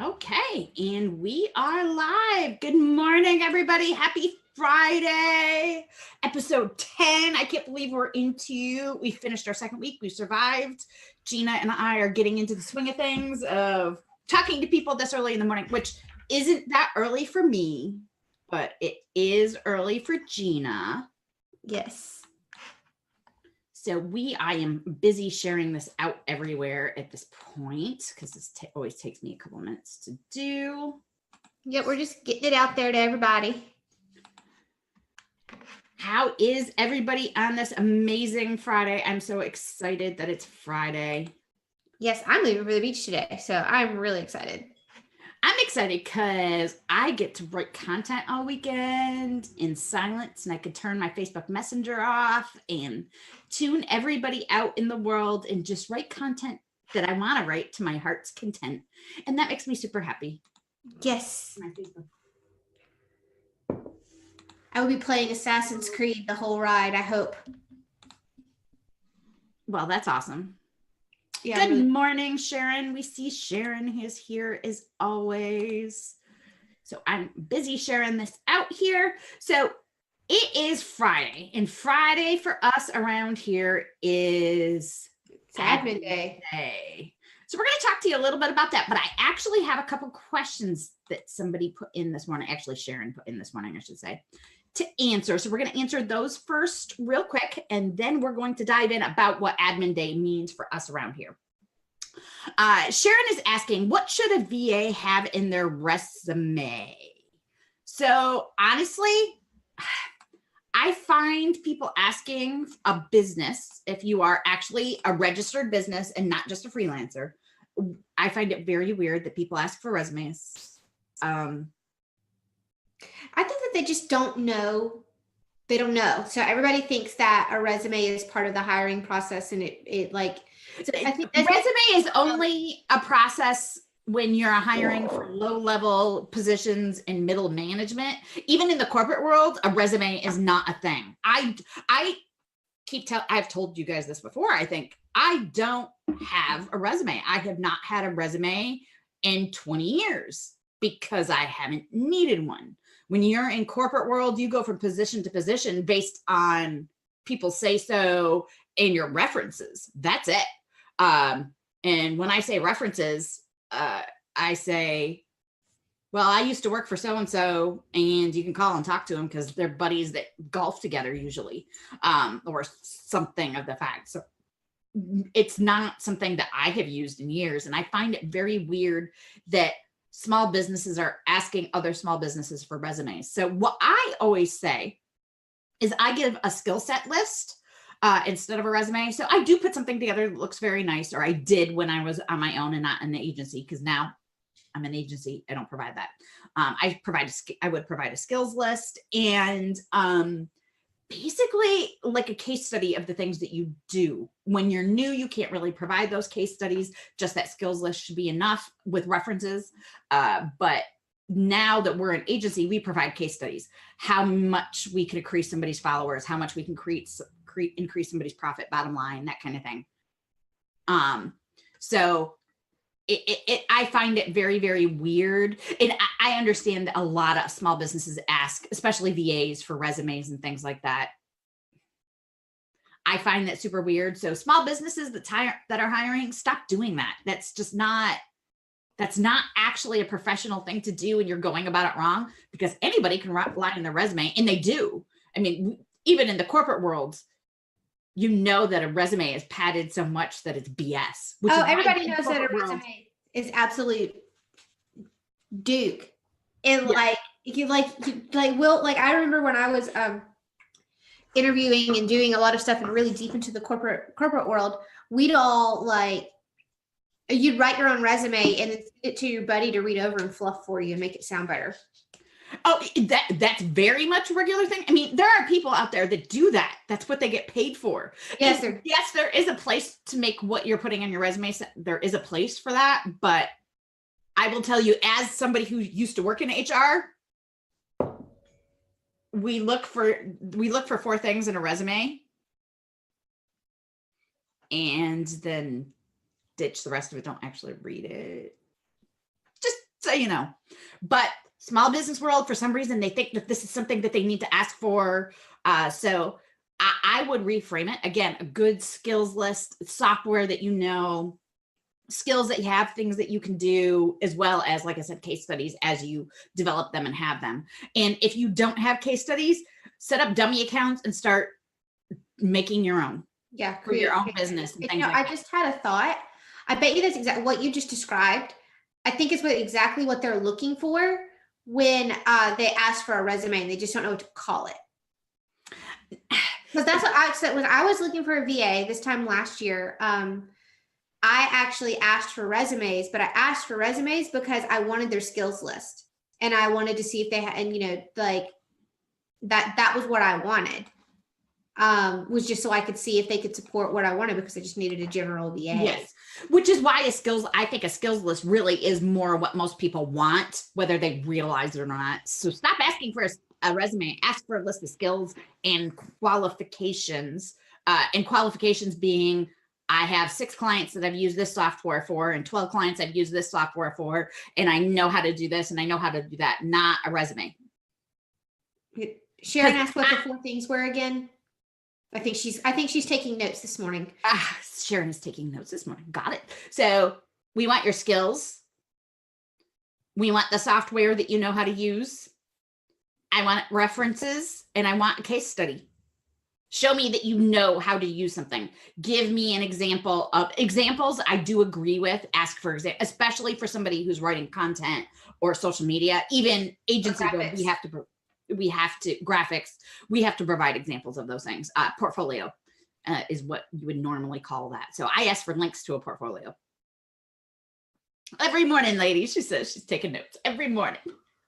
Okay, and we are live. Good morning, everybody. Happy Friday. Episode 10. I can't believe we finished our second week. We survived. Gina and I are getting into the swing of things of talking to people this early in the morning, which isn't that early for me, but it is early for Gina. Yes. So I am busy sharing this out everywhere at this point because this always takes me a couple minutes to do. Yep, we're just getting it out there to everybody. How is everybody on this amazing Friday? I'm so excited that it's Friday. Yes, I'm leaving for the beach today, so I'm really excited. I'm excited because I get to write content all weekend in silence, and I could turn my Facebook Messenger off and tune everybody out in the world and just write content that I want to write to my heart's content. And that makes me super happy. Yes. I will be playing Assassin's Creed the whole ride, I hope. Well, that's awesome. Yeah, Good morning, Sharon. We see Sharon is here as always. So I'm busy sharing this out here. So it is Friday, and Friday for us around here is Admin Day. So we're going to talk to you a little bit about that, but I actually have a couple questions that somebody put in this morning. Actually, Sharon put in this morning, I should say, to answer. So we're going to answer those first real quick, and then we're going to dive in about what Admin Day means for us around here. Sharon is asking, what should a VA have in their resume? So honestly, I find people asking a business, if you are actually a registered business and not just a freelancer, I find it very weird that people ask for resumes. I think that they just don't know. They don't know. So everybody thinks that a resume is part of the hiring process, and it like, so I think resume is only a process when you're hiring for low-level positions in middle management. Even in the corporate world, a resume is not a thing. I've told you guys this before. I think I don't have a resume. I have not had a resume in 20 years because I haven't needed one. When you're in corporate world, you go from position to position based on people say so and your references. That's it. And when I say references, I say, well, I used to work for so-and-so, and you can call and talk to them because they're buddies that golf together usually, or something of the fact. So it's not something that I have used in years. And I find it very weird that small businesses are asking other small businesses for resumes. So what I always say is I give a skill set list instead of a resume. So I do put something together that looks very nice, or I did when I was on my own and not in the agency, because now I'm an agency. I don't provide that. I would provide a skills list and basically like a case study of the things that you do. When you're new, you can't really provide those case studies. Just that skills list should be enough with references. But now that we're an agency, we provide case studies, how much we can increase somebody's followers, how much we can increase somebody's profit, bottom line, that kind of thing. So I find it very, very weird. And I understand that a lot of small businesses ask, especially VAs, for resumes and things like that. I find that super weird. So small businesses that are hiring, stop doing that. That's not actually a professional thing to do, and you're going about it wrong, because anybody can lie in their resume, and they do. I mean, even in the corporate world, you know that a resume is padded so much that it's BS. Everybody knows that a resume is absolute Duke. And yeah. I remember when I was interviewing and doing a lot of stuff and really deep into the corporate world, we'd all you'd write your own resume and then send it to your buddy to read over and fluff for you and make it sound better. Oh, that's very much a regular thing. I mean, there are people out there that do that. That's what they get paid for. Yes, yes, there is a place to make what you're putting on your resume. There is a place for that. But I will tell you, as somebody who used to work in HR, we look for 4 things in a resume and then ditch the rest of it. Don't actually read it. so you know. But small business world, for some reason, they think that this is something that they need to ask for. So I would reframe it. Again, a good skills list, software that you know, skills that you have, things that you can do, as well as, like I said, case studies as you develop them and have them. And if you don't have case studies, set up dummy accounts and start making your own. Yeah, for your own business and things like I that. just had a thought. I bet you that's exactly what you just described. I think it's exactly what they're looking for when they ask for a resume and they just don't know what to call it. Because that's what I said when I was looking for a VA this time last year. I actually asked for resumes, but I asked for resumes because I wanted their skills list and I wanted to see if they had, and you know, like that was what I wanted. Was just so I could see if they could support what I wanted, because I just needed a general VA. Yes, which is why I think a skills list really is more what most people want, whether they realize it or not. So stop asking for a resume, ask for a list of skills and qualifications, and qualifications being, I have 6 clients that I've used this software for, and 12 clients I've used this software for, and I know how to do this and I know how to do that, not a resume. Sharon asked what the 4 things were again. I think she's taking notes this morning. Sharon is taking notes this morning. Got it. So we want your skills. We want the software that you know how to use. I want references, and I want a case study. Show me that you know how to use something. Give me an example of examples. I do agree with. Ask for example, especially for somebody who's writing content or social media, even agency build. We have to graphics. We have to provide examples of those things. Portfolio is what you would normally call that. So I ask for links to a portfolio every morning, ladies. She says she's taking notes every morning.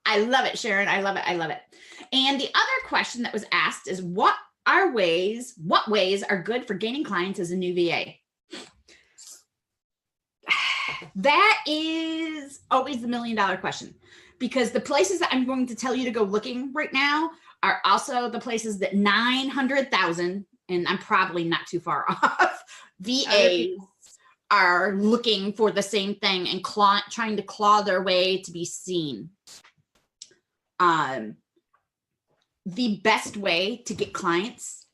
I love it, Sharon. I love it. I love it. And the other question that was asked is, what ways are good for gaining clients as a new VA? That is always the $1 million question, because the places that I'm going to tell you to go looking right now are also the places that 900,000, and I'm probably not too far off, VAs are looking for the same thing and trying to claw their way to be seen. The best way to get clients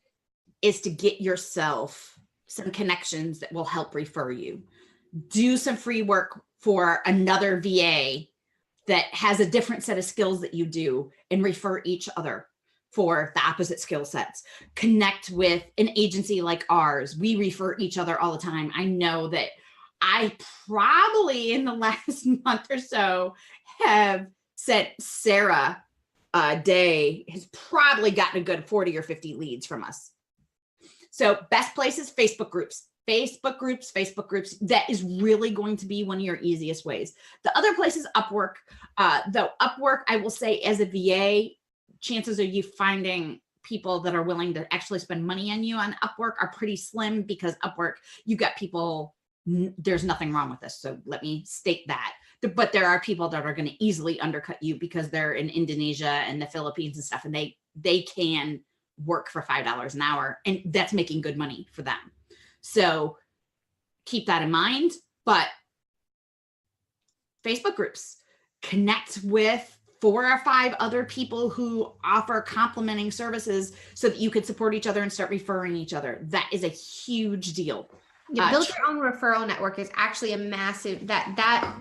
is to get yourself some connections that will help refer you. Do some free work for another VA that has a different set of skills that you do, and refer each other for the opposite skill sets. Connect with an agency like ours. We refer each other all the time. I know that I probably in the last month or so have sent Sarah Day has probably gotten a good 40 or 50 leads from us. So best places, Facebook groups. That is really going to be one of your easiest ways. The other place is Upwork. Though Upwork, I will say, as a VA, chances of you finding people that are willing to actually spend money on you on Upwork are pretty slim, because Upwork, you got people, there's nothing wrong with this. So let me state that. But there are people that are going to easily undercut you because they're in Indonesia and the Philippines and stuff, and they can work for $5 an hour, and that's making good money for them. So keep that in mind. But Facebook groups, connect with 4 or 5 other people who offer complementing services so that you could support each other and start referring each other. That is a huge deal. Yeah, build your own referral network is actually a massive, that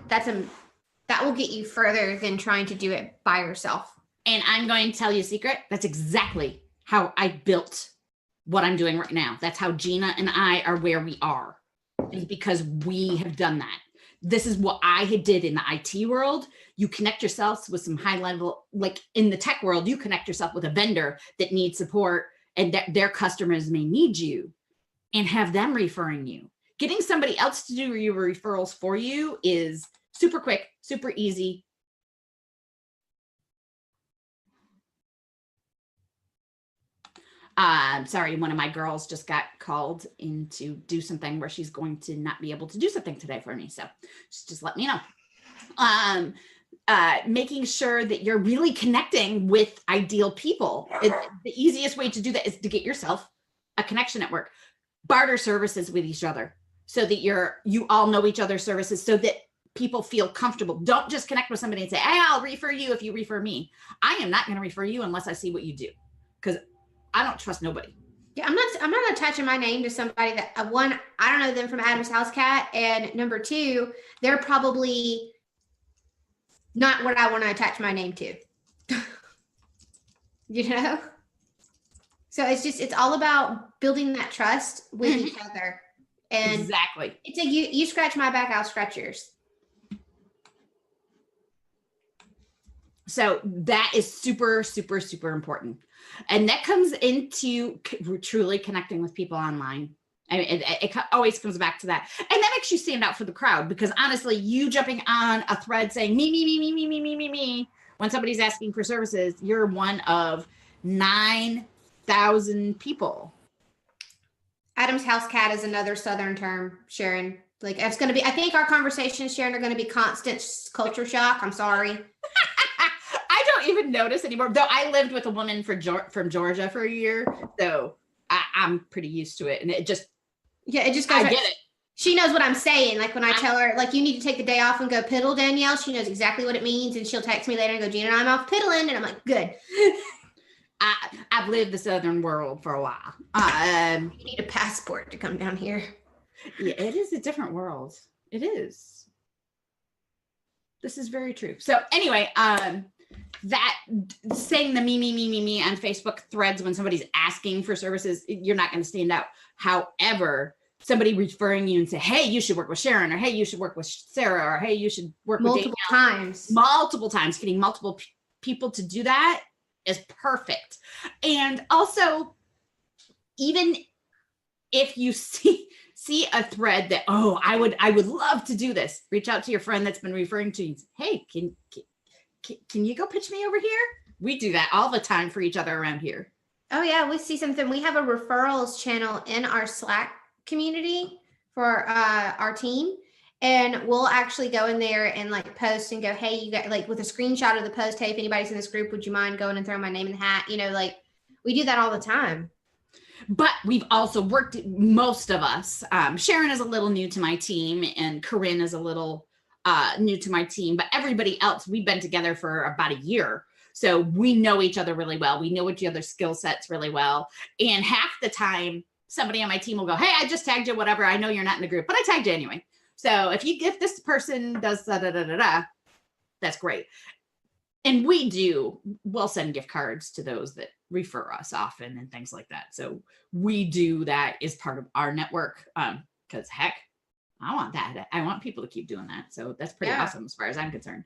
will get you further than trying to do it by yourself. And I'm going to tell you a secret. That's exactly how I built what I'm doing right now. That's how Gina and I are where we are, is because we have done that. This is what I did in the IT world. You connect yourselves with some high level, like in the tech world, you connect yourself with a vendor that needs support and that their customers may need you, and have them referring you. Getting somebody else to do your referrals for you is super quick, super easy. Sorry, one of my girls just got called in to do something where she's going to not be able to do something today for me. So just let me know. Making sure that you're really connecting with ideal people. The easiest way to do that is to get yourself a connection network. Barter services with each other so that you all know each other's services, so that people feel comfortable. Don't just connect with somebody and say, hey, I'll refer you if you refer me. I am not going to refer you unless I see what you do, because I don't trust nobody. Yeah, I'm not attaching my name to somebody that one, I don't know them from Adam's House Cat, and number two, they're probably not what I want to attach my name to. You know? So it's all about building that trust with each other. And exactly. It's you scratch my back, I'll scratch yours. So that is super, super, super important. And that comes into truly connecting with people online. I mean, it always comes back to that. And that makes you stand out for the crowd, because honestly, you jumping on a thread saying me, when somebody's asking for services, you're one of 9,000 people. Adam's House Cat is another Southern term, Sharon. Like, it's going to be, I think our conversations, Sharon, are going to be constant culture shock. I'm sorry. I don't even notice anymore. Though I lived with a woman from Georgia for a year, so I'm pretty used to it. And it just, it just goes. I get it. She knows what I'm saying. Like when I tell her, like, you need to take the day off and go piddle, Danielle, she knows exactly what it means. And she'll text me later and go, Gina, I'm off piddling. And I'm like, good. I've lived the Southern world for a while. You need a passport to come down here. Yeah, it is a different world. It is. This is very true. So anyway, that saying the me on Facebook threads when somebody's asking for services, you're not going to stand out. However, somebody referring you and say, hey, you should work with Sharon, or hey, you should work with Sarah, or hey, you should work with Danielle. Multiple times, getting multiple people to do that is perfect. And also, even if you see a thread that, oh, I would love to do this, reach out to your friend that's been referring to you. Hey, can you go pitch me over here? We do that all the time for each other around here. Oh yeah, we see something. We have a referrals channel in our Slack community for our team. And we'll actually go in there and like post and go, hey, you got, like, with a screenshot of the post, hey, if anybody's in this group, would you mind going and throwing my name in the hat? You know, like, we do that all the time. But we've also worked, most of us, Sharon is a little new to my team, and Corinne is a little new to my team, but everybody else, we've been together for about a year. So we know each other really well. We know each other's skill sets really well. And half the time, somebody on my team will go, hey, I just tagged you, whatever. I know you're not in the group, but I tagged you anyway. So if this person does that's great. And we'll send gift cards to those that refer us often and things like that. So we do that as part of our network. Because heck, I want that. I want people to keep doing that. So that's pretty awesome as far as I'm concerned.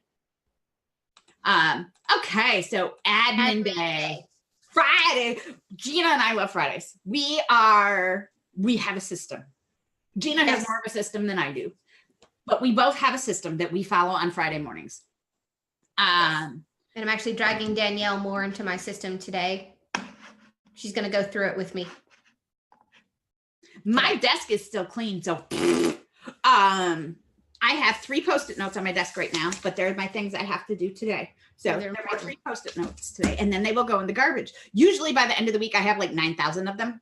Okay, so admin day. Friday. Gina and I love Fridays. We have a system. Gina has more of a system than I do, but we both have a system that we follow on Friday mornings. And I'm actually dragging Danielle more into my system today. She's going to go through it with me. My desk is still clean. So, I have 3 Post-it notes on my desk right now, but they're my things I have to do today. So they're my 3 Post-it notes today, and then they will go in the garbage. Usually by the end of the week, I have like 9,000 of them.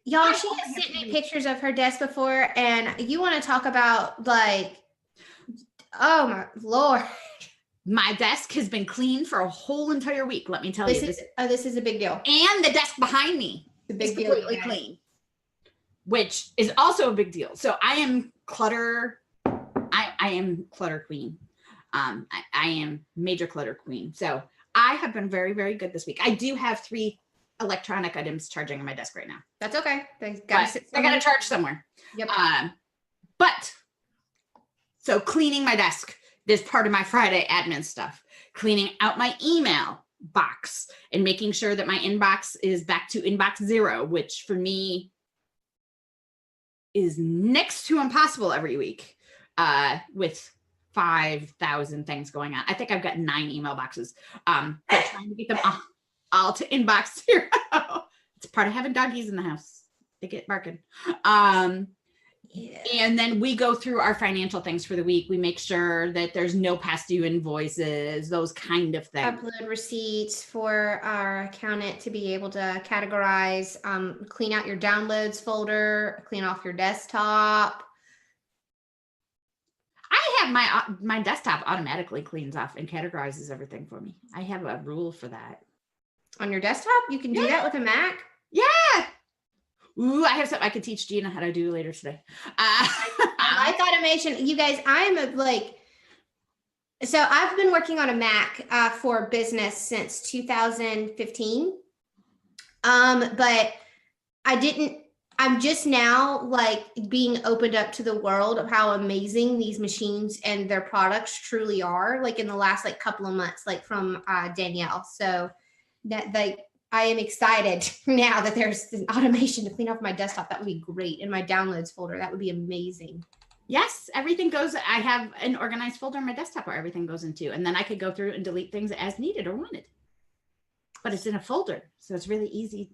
Y'all, she has sent me pictures of her desk before, and you want to talk about, like, oh my Lord. My desk has been clean for a whole entire week. Let me tell you. This is a big deal. And the desk behind me is completely clean, which is also a big deal. So I am clutter. I am clutter queen. I am major clutter queen. So I have been very, very good this week. I do have 3 electronic items charging on my desk right now. That's okay. I got to charge somewhere. Yep. But so cleaning my desk is part of my Friday admin stuff. Cleaning out my email box and making sure that my inbox is back to inbox 0, which for me is next to impossible every week, with 5,000 things going on. I think I've got 9 email boxes, but trying to get them all to inbox 0. It's part of having doggies in the house. They get barking. And then we go through our financial things for the week. We make sure that there's no past due invoices, those kind of things. Upload receipts for our accountant to be able to categorize, clean out your downloads folder, clean off your desktop. I have my desktop automatically cleans off and categorizes everything for me. I have a rule for that. On your desktop? You can do that with a Mac? Yeah. Ooh, I have something I could teach Gina how to do later today. I like automation. You guys, so I've been working on a Mac for business since 2015. But I'm just now like being opened up to the world of how amazing these machines and their products truly are, like in the last like couple of months, like from Danielle. So that like I am excited now that there's an automation to clean off my desktop. That would be great. In my downloads folder, that would be amazing. Yes, everything goes. I have an organized folder on my desktop where everything goes into, and then I could go through and delete things as needed or wanted. But it's in a folder, so it's really easy.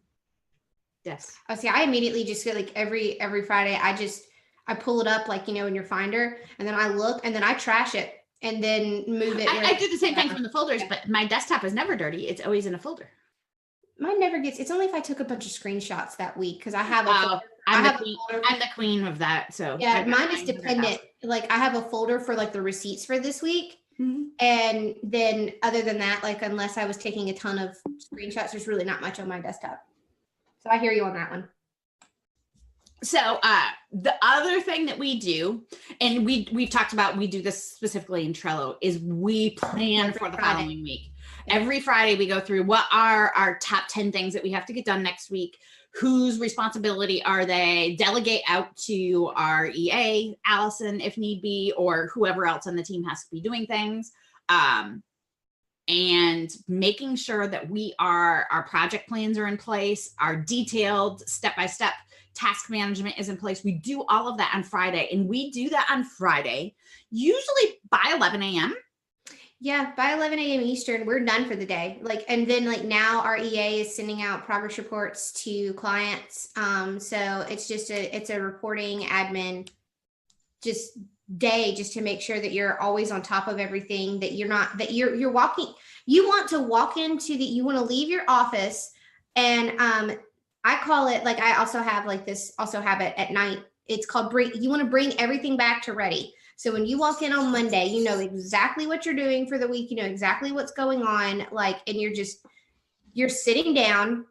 Yes. Oh, see, I immediately just feel like every Friday, I pull it up like, in your Finder, and then I look and then I trash it and then move it. I do the same thing from the folders, but my desktop is never dirty. It's always in a folder. Mine never gets. It's only if I took a bunch of screenshots that week because I have a. I'm the queen of that. So yeah, mine is dependent. Like I have a folder for like the receipts for this week, and then other than that, like unless I was taking a ton of screenshots, there's really not much on my desktop. So I hear you on that one. So the other thing that we do, and we've talked about, we do this specifically in Trello, is we plan for the following week. Every Friday we go through what are our top 10 things that we have to get done next week. Whose responsibility are they? Delegate out to our EA, Allison, if need be, or whoever else on the team has to be doing things. And making sure that our project plans are in place, our detailed step-by-step task management is in place. We do all of that on Friday, and we do that on Friday, usually by 11 a.m. Yeah, by 11 a.m. Eastern, we're done for the day. And then now our EA is sending out progress reports to clients. So it's just a reporting admin day just to make sure that you're always on top of everything, that you want to walk into you want to leave your office. And I call it, I also have this habit at night. It's called you want to bring everything back to ready. So when you walk in on Monday, you know exactly what you're doing for the week, you know exactly what's going on, and you're sitting down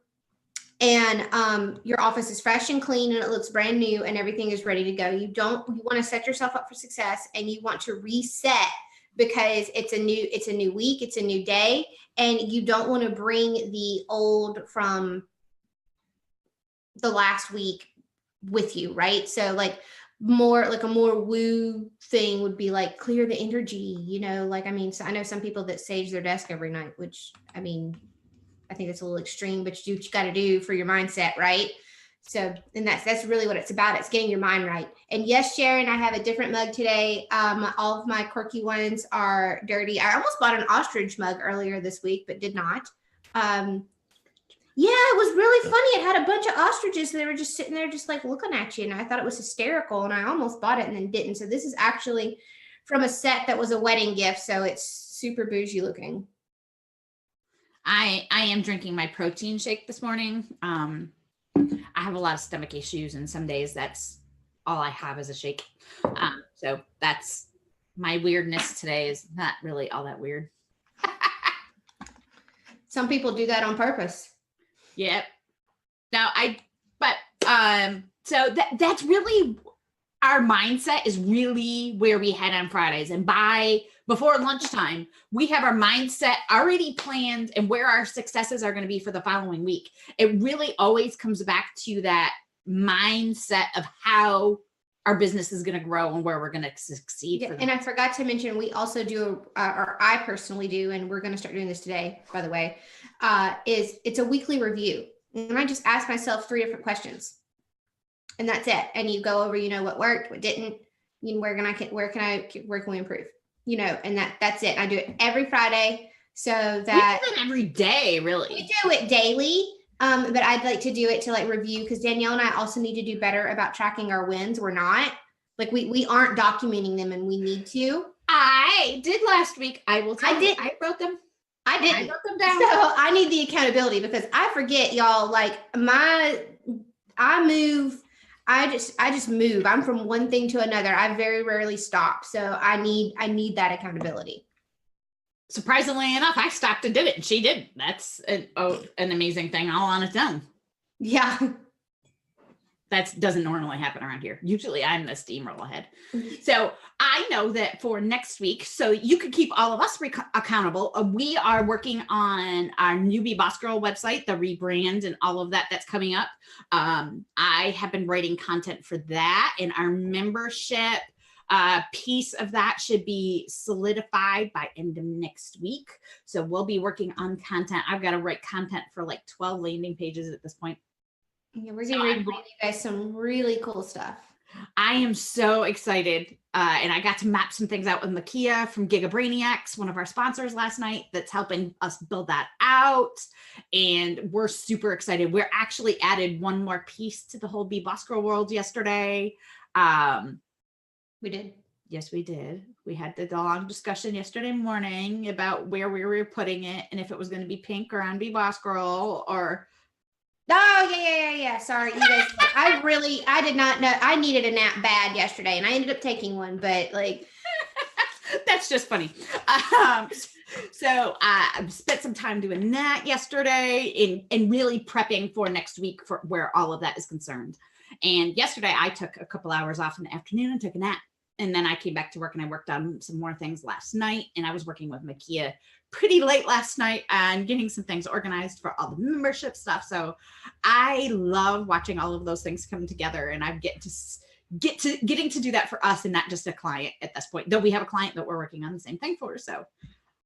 and your office is fresh and clean and it looks brand new and everything is ready to go. You want to set yourself up for success, and you want to reset because it's a new week, it's a new day, and you don't want to bring the old from the last week with you, right? So a more woo thing would be clear the energy, so I know some people that sage their desk every night, which I think it's a little extreme, but you do what you got to do for your mindset, right? So, and that's really what it's about. It's getting your mind right. And yes, Sharon, I have a different mug today. All of my quirky ones are dirty. I almost bought an ostrich mug earlier this week, but did not. Yeah, it was really funny. It had a bunch of ostriches, and they were just sitting there just looking at you. And I thought it was hysterical, and I almost bought it and then didn't. So this is actually from a set that was a wedding gift. So it's super bougie looking. I am drinking my protein shake this morning. I have a lot of stomach issues, and some days that's all I have is a shake. So that's my weirdness today is not really all that weird. Some people do that on purpose. Yep. So that's really our mindset is really where we head on Fridays. And before lunchtime, we have our mindset already planned and where our successes are going to be for the following week. It really always comes back to that mindset of how our business is going to grow and where we're going to succeed. Yeah, and I forgot to mention, we also do, or I personally do, and we're going to start doing this today, by the way, it's a weekly review. And I just ask myself 3 different questions. And that's it. And you go over, what worked, what didn't, where can we improve? And that's it. I do it every Friday. So that we do it every day, really. We do it daily. But I'd like to do it to review, because Danielle and I also need to do better about tracking our wins. We're not we aren't documenting them, and we need to. I did last week. I will tell you. I wrote them. I didn't. I wrote them down. So I need the accountability, because I forget, y'all. I just move. I'm from one thing to another. I very rarely stop. So I need that accountability. Surprisingly enough, I stopped and did it, and she did. That's an amazing thing all on its own. Yeah. That doesn't normally happen around here. Usually I'm the steamroll ahead. So I know that for next week, so you can keep all of us accountable. We are working on our new Be Boss Girl website, the rebrand and all of that that's coming up. I have been writing content for that, and our membership piece of that should be solidified by end of next week. So we'll be working on content. I've got to write content for like 12 landing pages at this point. Yeah, we're getting ready to bring you guys some really cool stuff. I am so excited. And I got to map some things out with Makia from Gigabrainiacs, one of our sponsors last night, that's helping us build that out. And we're super excited. We're actually added one more piece to the whole Be Boss Girl world yesterday. We did. Yes, we did. We had the long discussion yesterday morning about where we were putting it and if it was going to be pink or on Be Boss Girl or... Oh, yeah. Sorry, you guys. I did not know. I needed a nap bad yesterday, and I ended up taking one, but like. That's just funny. So I spent some time doing that yesterday and really prepping for next week for where all of that is concerned. And yesterday I took a couple hours off in the afternoon and took a nap. And then I came back to work and I worked on some more things last night. And I was working with Makia pretty late last night and getting some things organized for all the membership stuff. So I love watching all of those things come together, and I'm getting to do that for us and not just a client at this point, though we have a client that we're working on the same thing for. So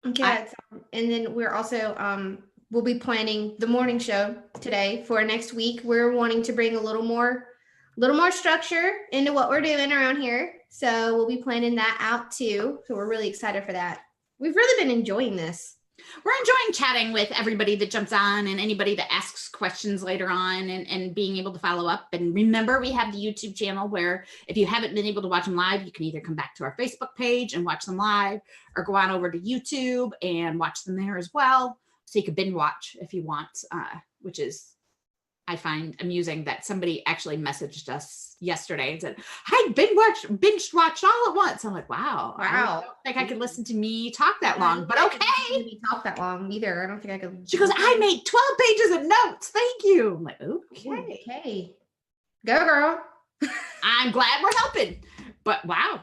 okay. And then we're also we'll be planning the morning show today for next week. We're wanting to bring a little more structure into what we're doing around here. So we'll be planning that out too. So we're really excited for that. We've really been enjoying this. We're enjoying chatting with everybody that jumps on and anybody that asks questions later on and being able to follow up. And remember, we have the YouTube channel where if you haven't been able to watch them live, you can either come back to our Facebook page and watch them live or go on over to YouTube and watch them there as well. So you can binge watch if you want, which is, I find amusing that somebody actually messaged us yesterday and said, "Hi, binge watched all at once." I'm like, wow. I don't think I could listen to me talk that long, but okay. Me talk that long either. I don't think I could. She goes, "I made 12 pages of notes. Thank you." I'm like, okay. Go, girl. I'm glad we're helping. But wow,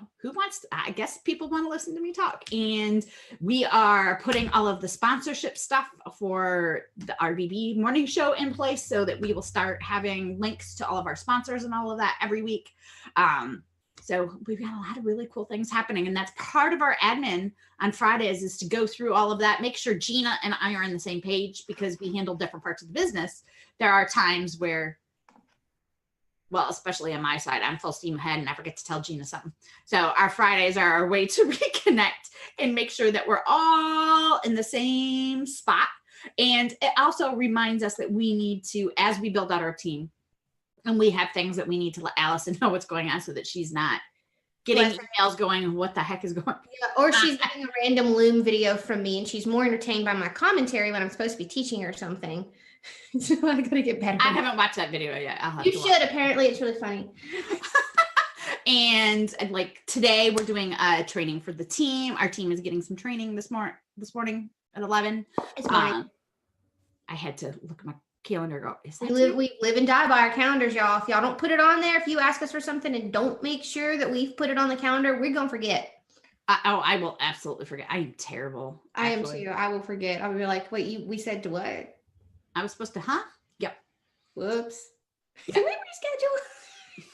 I guess people want to listen to me talk. And we are putting all of the sponsorship stuff for the RBB morning show in place so that we will start having links to all of our sponsors and all of that every week. So we've got a lot of really cool things happening. And that's part of our admin on Fridays is to go through all of that, make sure Gina and I are on the same page because we handle different parts of the business. There are times where, well, especially on my side, I'm full steam ahead and I forget to tell Gina something. So our Fridays are our way to reconnect and make sure that we're all in the same spot. And it also reminds us that we need to, as we build out our team, and we have things that we need to let Allison know what's going on so that she's not getting emails going, what the heck is going on? Yeah, or she's getting a random Loom video from me and she's more entertained by my commentary when I'm supposed to be teaching her something. So I gotta get better. I haven't watched that video yet. You should. Apparently, it's really funny. And like today, we're doing a training for the team. Our team is getting some training this morning at 11. It's fine. I had to look at my calendar. Go. We live and die by our calendars, y'all. If y'all don't put it on there, if you ask us for something and don't make sure that we've put it on the calendar, we're gonna forget. I will absolutely forget. I am terrible. I am too. I will forget. I'll be like, wait, we said to what? I was supposed to, Yep. Whoops. Yeah. Can we reschedule?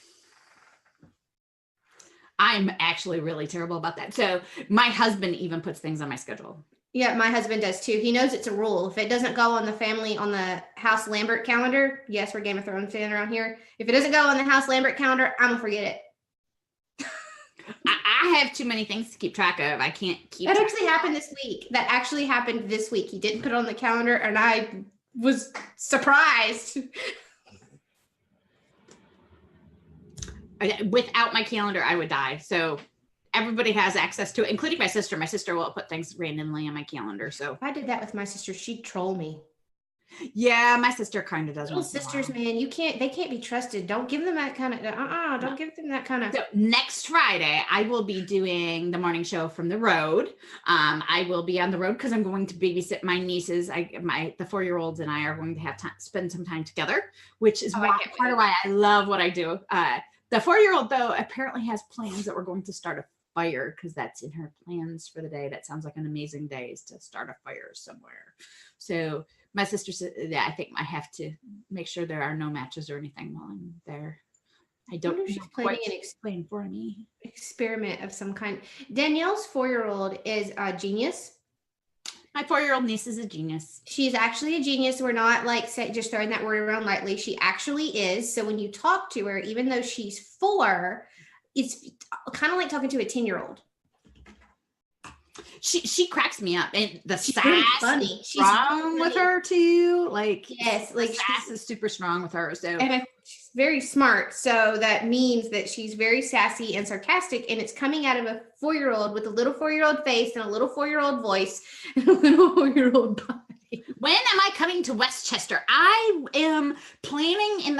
I'm actually really terrible about that. So my husband even puts things on my schedule. Yeah, my husband does too. He knows it's a rule. If it doesn't go on the House Lambert calendar, yes, we're Game of Thrones fans around here. If it doesn't go on the House Lambert calendar, I'm gonna forget it. I have too many things to keep track of. I can't keep. That actually happened this week. He didn't put it on the calendar, and I was surprised. Without my calendar, I would die. So everybody has access to it, including my sister. My sister will put things randomly on my calendar. So if I did that with my sister, she'd troll me. Yeah, my sister kind of does. Little sisters, man, they can't be trusted. Don't give them that kind of, don't give them that kind of. So next Friday, I will be doing the morning show from the road. I will be on the road because I'm going to babysit my nieces. The 4-year-olds and I are going to have spend some time together, which is part of why I love what I do. The 4-year-old, though, apparently has plans that we're going to start a fire because that's in her plans for the day. That sounds like an amazing day, is to start a fire somewhere. So my sister said, yeah, I think I have to make sure there are no matches or anything while I'm there. I don't know. She's planning an explain for me. Experiment of some kind. Danielle's 4-year-old is a genius. My 4-year-old niece is a genius. She's actually a genius. We're not like just throwing that word around lightly. She actually is. So when you talk to her, even though she's 4, it's kind of like talking to a 10-year-old. She cracks me up, and the she's sass really funny. She's strong with her too. Like, yes, like sass is super strong with her. So she's very smart. So that means that she's very sassy and sarcastic, and it's coming out of a 4-year-old with a little 4-year-old face and a little 4-year-old voice and a little 4-year-old body. When am I coming to Westchester? I am planning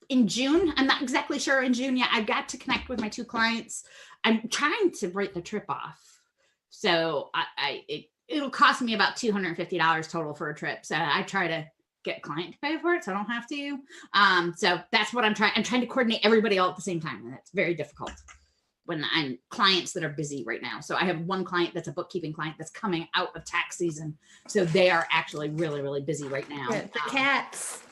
in June. I'm not exactly sure in June yet. I've got to connect with my 2 clients. I'm trying to write the trip off. So it'll cost me about $250 total for a trip. So I try to get a client to pay for it so I don't have to. So that's what I'm trying. I'm trying to coordinate everybody all at the same time. And it's very difficult when I'm clients that are busy right now. So I have one client that's a bookkeeping client that's coming out of tax season. So they are actually really, really busy right now. The cats.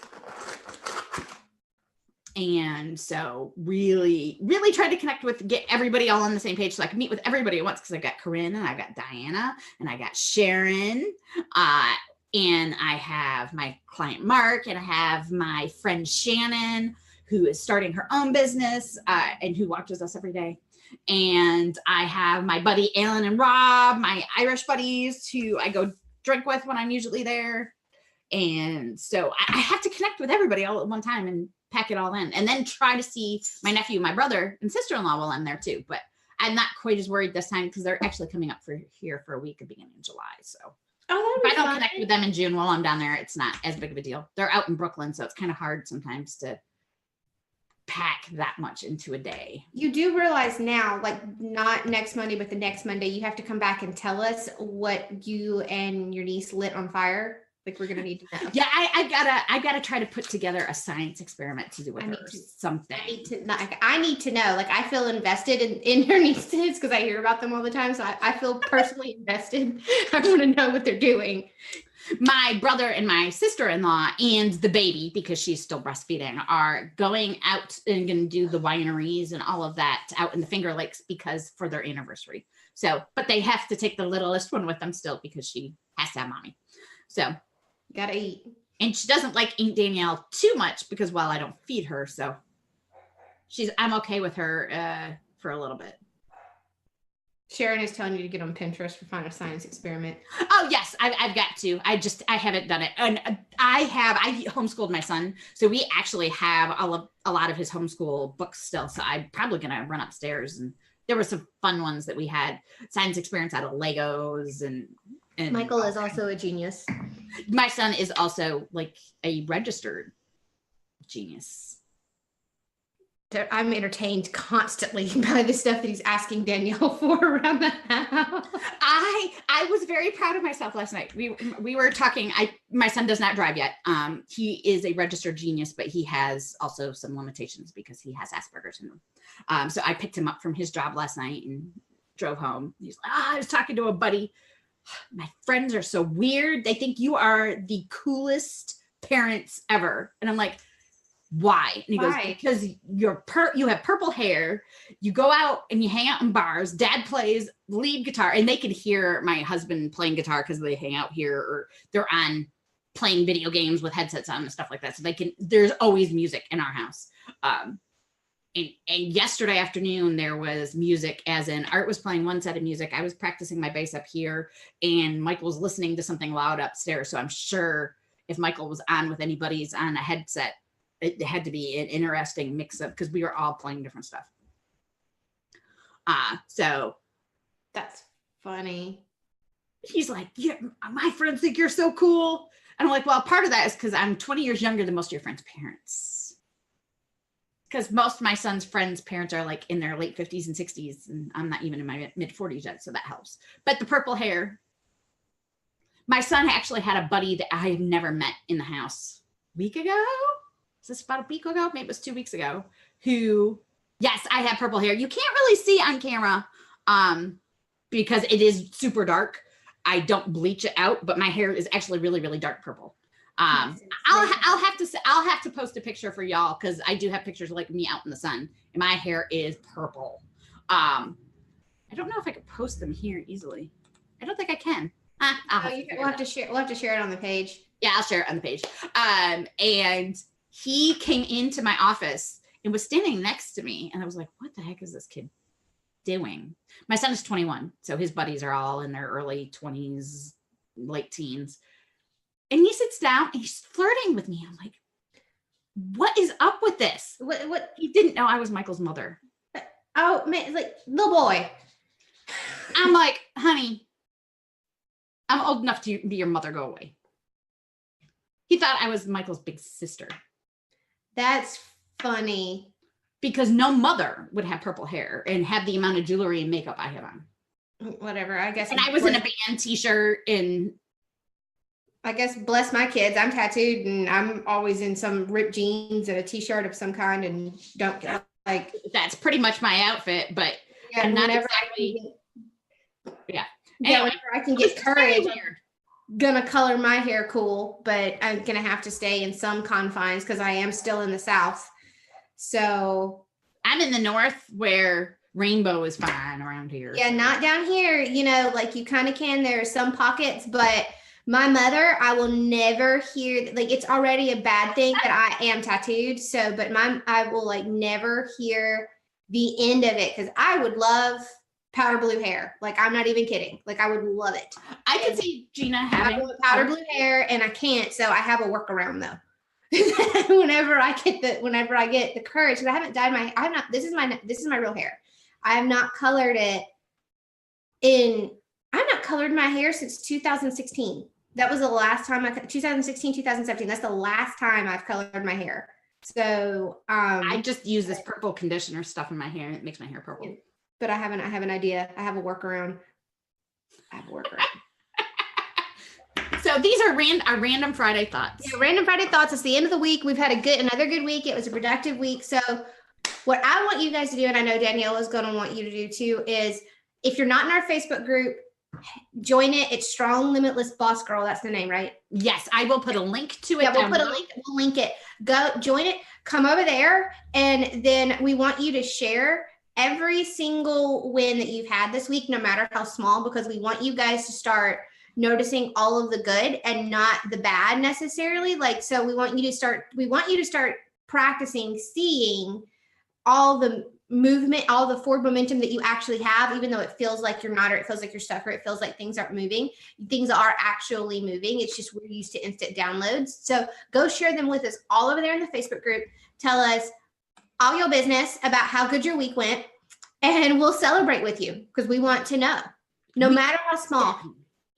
And so really, really tried to connect get everybody all on the same page so I can meet with everybody at once, because I've got Corinne and I've got Diana and I got Sharon. And I have my client Mark, and I have my friend Shannon, who is starting her own business and who watches us every day. And I have my buddy Alan and Rob, my Irish buddies who I go drink with when I'm usually there. And so I have to connect with everybody all at one time and pack it all in, and then try to see my nephew, my brother, and sister-in-law while I'm there too. But I'm not quite as worried this time because they're actually coming up here for a week at the beginning of July. So if I don't connect with them in June while I'm down there, it's not as big of a deal. They're out in Brooklyn, so it's kind of hard sometimes to pack that much into a day. You do realize now, like not next Monday, but the next Monday, you have to come back and tell us what you and your niece lit on fire. Like, we're gonna need to know. Yeah, I gotta try to put together a science experiment to do with her. Something. I need to know. Like, I feel invested in her nieces because I hear about them all the time. So I feel personally invested. I want to know what they're doing. My brother and my sister-in-law and the baby, because she's still breastfeeding, are going out and going to do the wineries and all of that out in the Finger Lakes for their anniversary. So, but they have to take the littlest one with them still because she has to have mommy. So. Gotta eat. And she doesn't like Aunt Danielle too much because, well, I don't feed her. So I'm okay with her for a little bit. Sharon is telling you to get on Pinterest for Find a Science Experiment. Oh, yes, I've got to. I haven't done it. And I homeschooled my son. So we actually have a lot of his homeschool books still. So I'm probably going to run upstairs. And there were some fun ones that we had. Science experiments out of Legos and Michael is also a genius. My son is also like a registered genius. I'm entertained constantly by the stuff that he's asking Danielle for around the house. I was very proud of myself last night. We were talking. My son does not drive yet. He is a registered genius, but he has also some limitations because he has Asperger's syndrome. So I picked him up from his job last night and drove home. He's like, I was talking to a buddy. My friends are so weird. They think you are the coolest parents ever. And I'm like, why? And he goes, because you have purple hair. You go out and you hang out in bars. Dad plays lead guitar, and they could hear my husband playing guitar because they hang out here, or they're on playing video games with headsets on and stuff like that. So there's always music in our house. And yesterday afternoon, there was music, as in Art was playing one set of music. I was practicing my bass up here, and Michael was listening to something loud upstairs. So I'm sure if Michael was on with anybody's on a headset, it had to be an interesting mix up because we were all playing different stuff. So that's funny. He's like, yeah, my friends think you're so cool. And I'm like, well, part of that is because I'm 20 years younger than most of your friends' parents. Because most of my son's friends' parents are like in their late 50s and 60s, and I'm not even in my mid 40s yet, so that helps. But the purple hair, my son actually had a buddy that I had never met in the house a week ago. Is this about a week ago? Maybe it was 2 weeks ago. Who, yes, I have purple hair. You can't really see on camera because it is super dark. I don't bleach it out, but my hair is actually really, really dark purple. I'll have to post a picture for y'all because I do have pictures of like me out in the sun and my hair is purple. I don't know if I could post them here easily. I don't think I can. We'll have to share it on the page. Yeah, I'll share it on the page. And he came into my office and was standing next to me, and I was like, "What the heck is this kid doing?" My son is 21, so his buddies are all in their early 20s, late teens. And he sits down and he's flirting with me. I'm like, what is up with this? What? He didn't know I was Michael's mother. Oh, man, like, little boy. I'm like, honey, I'm old enough to be your mother. Go away. He thought I was Michael's big sister. That's funny. Because no mother would have purple hair and have the amount of jewelry and makeup I have on. Whatever, I guess. And I was in a band t-shirt and I guess bless my kids. I'm tattooed and I'm always in some ripped jeans and a t-shirt of some kind and don't like. That's pretty much my outfit, but yeah, I'm not exactly. Yeah. Anyway, whenever I can get courage, I'm gonna color my hair cool, but I'm gonna have to stay in some confines because I am still in the South. So I'm in the North where rainbow is fine around here. Yeah, not down here, you know, like you kind of can. There are some pockets, but my mother, I will never hear, like, it's already a bad thing that I am tattooed. So, but I will like never hear the end of it because I would love powder blue hair. Like, I'm not even kidding. Like, I would love it. I can see Gina having powder blue hair and I can't. So I have a workaround though. whenever I get the courage, because I haven't dyed my, this is my real hair. I have not colored it I've not colored my hair since 2016. That was the last time 2016, 2017. That's the last time I've colored my hair. So I just use this purple conditioner stuff in my hair and it makes my hair purple. But I have an idea. I have a workaround. So these are our random Friday thoughts. Yeah, random Friday thoughts. It's the end of the week. We've had another good week. It was a productive week. So what I want you guys to do, and I know Danielle is going to want you to do too, is if you're not in our Facebook group, join it. It's Strong Limitless Boss Girl. That's the name, right? Yes, I will put a link to it. Yeah, we'll link it. Go join it. Come over there, and then we want you to share every single win that you've had this week, no matter how small, because we want you guys to start noticing all of the good and not the bad necessarily. Like, so we want you to start practicing seeing all the movement, all the forward momentum that you actually have, even though it feels like you're not, or it feels like you're stuck, or it feels like things aren't moving. Things are actually moving. It's just we're used to instant downloads. So go share them with us all over there in the Facebook group. Tell us all your business about how good your week went, and we'll celebrate with you because we want to know, no matter how small.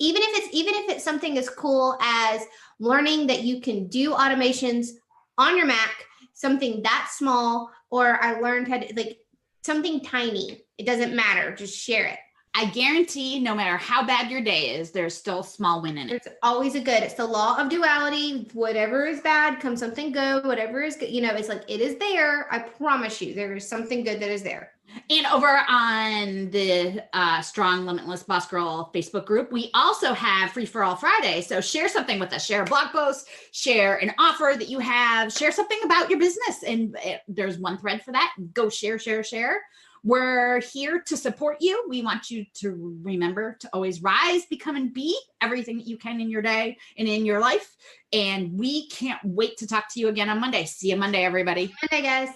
Even if it's something as cool as learning that you can do automations on your Mac, something that small, or I learned how to, like, something tiny. It doesn't matter. Just share it. I guarantee no matter how bad your day is, there's still a small win in it. There's always a good. It's the law of duality. Whatever is bad, comes something good. Whatever is good, it's like it is there. I promise you, there is something good that is there. And over on the Strong Limitless Boss Girl Facebook group, we also have Free for All Friday. So share something with us. Share a blog post, share an offer that you have, share something about your business. And there's one thread for that. Go share. We're here to support you. We want you to remember to always rise, become, and be everything that you can in your day and in your life. And we can't wait to talk to you again on Monday. See you Monday, everybody. Monday, guys.